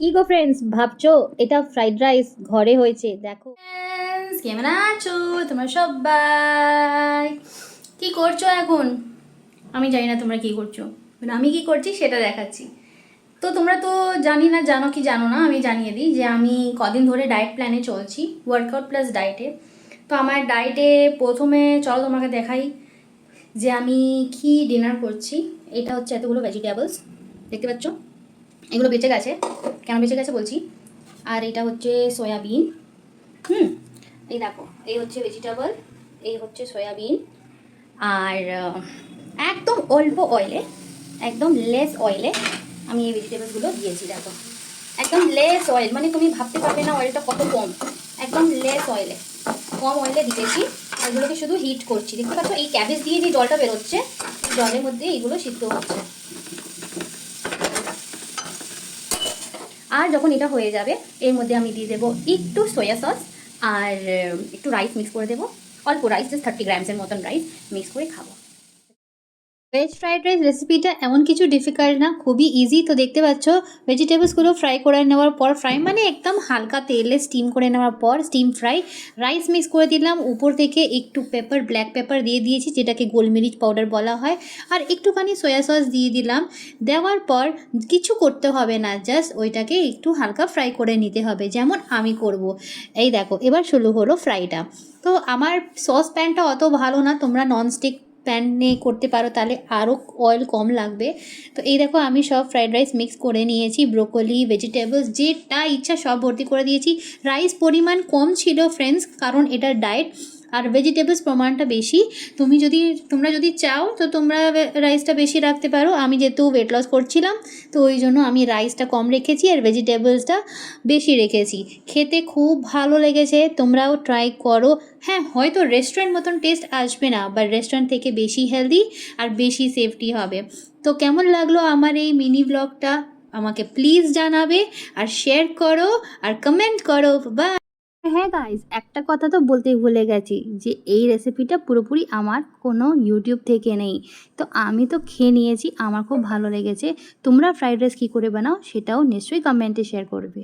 কি গো ফ্রেন্ডস, ভাবছো এটা ফ্রাইড রাইস ঘরে হয়েছে? দেখো ফ্রেন্ডস, কেমন আছো তোমরা সবাই? কি করছো এখন? আমি জানি না তোমরা কি করছো, আমি কি করছি সেটা দেখাচ্ছি। তো তোমরা তো জানি না, জানো কি জানো না, আমি জানিয়ে দিই যে আমি কদিন ধরে ডায়েট প্ল্যানে চলছি, ওয়ার্কআউট প্লাস ডায়েটে। তো আমার ডায়েটে প্রথমে চলো তোমাকে দেখাই যে আমি কি ডিনার করছি। এটা হচ্ছে এতগুলো ভেজিটেবলস, দেখতে পাচ্ছ? এগুলো বেঁচে গেছে, কেন বেঁচে গেছে বলছি। আর এটা হচ্ছে সয়াবিন। এই দেখো, এই হচ্ছে ভেজিটেবল, এই হচ্ছে সয়াবিন। আর একদম অল্প অয়েলে, একদম লেস অয়েলে আমি এই ভেজিটেবলসগুলো দিয়েছি। দেখো, একদম লেস অয়েল, মানে তুমি ভাবতে পারবে না অয়েলটা কত কম। একদম লেস অয়েলে, কম অয়েলে দিয়েছি। এগুলোকে শুধু হিট করছি, দেখতে পাচ্ছ? এই ক্যাবেজ দিয়ে যে জলটা বেরোচ্ছে, জলের মধ্যে এইগুলো সিদ্ধ হচ্ছে। আর যখন এটা হয়ে যাবে, এর মধ্যে আমি দিয়ে দেবো একটু সয়া সস আর একটু রাইস মিক্স করে দেবো। অল্প রাইস, জাস্ট 30 গ্রামসের মতন রাইস মিক্স করে খাবো। ভেজ ফ্রাইড রাইস রেসিপিটা এমন কিছু ডিফিকাল্ট না, খুবই ইজি। তো দেখতে পাচ্ছ ভেজিটেবলসগুলো ফ্রাই করে নেওয়ার পর, ফ্রাই মানে একদম হালকা তেলে স্টিম করে নেওয়ার পর, স্টিম ফ্রাই, রাইস মিক্স করে দিলাম। উপর থেকে একটু পেপার, ব্ল্যাক পেপার দিয়ে দিয়েছি, যেটাকে গোলমরিচ পাউডার বলা হয়। আর একটুখানি সয়া সস দিয়ে দিলাম। দেওয়ার পর কিছু করতে হবে না, জাস্ট ওইটাকে একটু হালকা ফ্রাই করে নিতে হবে, যেমন আমি করব। এই দেখো, এবার শুরু হলো ফ্রাইটা। তো আমার সস প্যানটা অত ভালো না, তোমরা ননস্টিক প্যানে করতে পারো, তাহলে আরও অয়েল কম লাগবে। তো এই দেখো, আমি সব ফ্রাইড রাইস মিক্স করে নিয়েছি, ব্রোকলি, ভেজিটেবলস যেটা ইচ্ছা সব ভর্তি করে দিয়েছি। রাইস পরিমাণ কম ছিল ফ্রেন্ডস, কারণ এটা ডায়েট, আর ভেজিটেবলস প্রমাণটা বেশি। তোমরা যদি চাও তো তোমরা রাইসটা বেশি রাখতে পারো। আমি যেহেতু ওয়েট লস করছিলাম, তো ওই জন্য আমি রাইসটা কম রেখেছি আর ভেজিটেবলসটা বেশি রেখেছি। খেতে খুব ভালো লেগেছে, তোমরাও ট্রাই করো। হ্যাঁ, হয়তো রেস্টুরেন্ট মতন টেস্ট আসবে না, বাট রেস্টুরেন্ট থেকে বেশি হেলদি আর বেশি সেফটি হবে। তো কেমন লাগলো আমার এই মিনি ব্লগটা, আমাকে প্লিজ জানাবে, আর শেয়ার করো আর কমেন্ট করো। বাই। হ্যাঁ গাইজ, একটা কথা তো বলতেই ভুলে গেছি, যে এই রেসিপিটা পুরোপুরি আমার কোনো ইউটিউব থেকে নেই। তো আমি তো খেয়ে নিয়েছি, আমার খুব ভালো লেগেছে। তোমরা ফ্রাইড রাইস কী করে বানাও সেটাও নিশ্চয়ই কমেন্টে শেয়ার করবে।